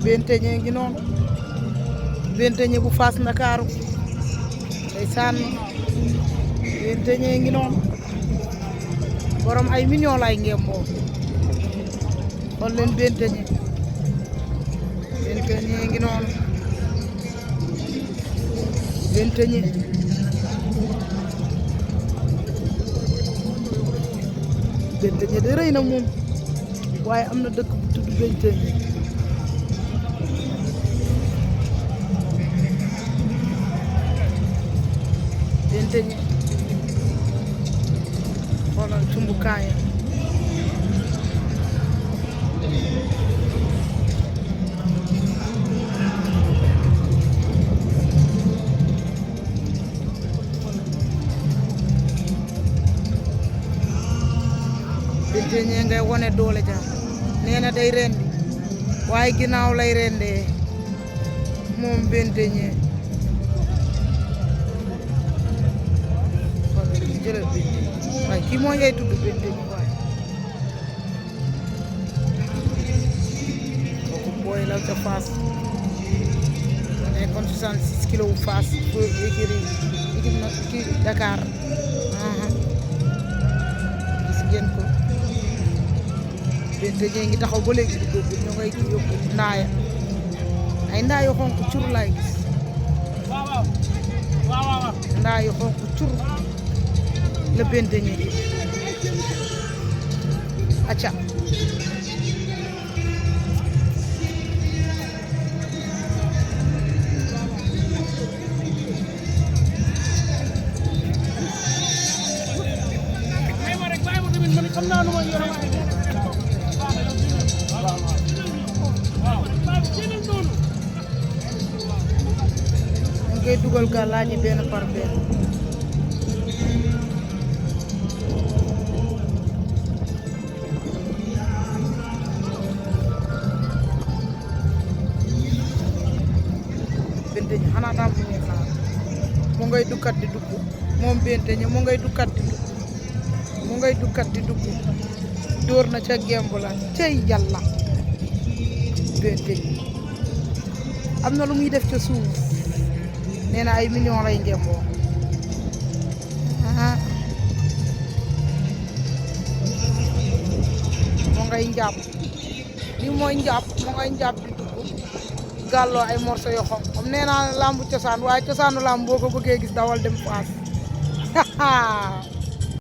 Bétegné ngi noonu Bétegné bu Fass Ndakaaru ndeysaan Bétegné ngi noonu borom ay millions lay ngemboo xool leen Bétegné ngi noonu Bétegné de rëy na moom waaye am na dëkk bu tudd Bétegné xoolal cumbukaaya Bétegné ngay wone doole ja nee na day rendi waaye ginnaaw lay rendee moom Bétegné jëlal Bétegné waaye kii moo ngay tudd Bétegné waaye kooku booy la ca Fass nekkoon 66 kilos wu Fass pour équipe na kii Dakar gis ngeen ko Bétegné ngi taxaw ba léegi di góob ñoo ngay kii yóbbu ndaaya ay ndaa yu xonk cur laay gis ndaa yu xonk cur la Bétegné gi acca ngay dugal ka laaji benn par benn Bétegné xanaa daam lu ñuy xaar mu ngay dukkat di dugg moom Bétegné mu ngay dukkat di dugg mu ngay dukkat di dugg dóor na ca gemb la cey yàlla Bétegné am na lu muy def ca suuf nee na ay millions lay ngemboo mu ngay njàpp li mooy njàpp mu ngay njàpp di dugg gàlloo ay morso yoo xam comme nee naa lambu cosaan waaye cosaanu lamb boo ko bëggee gis dawal dem Fass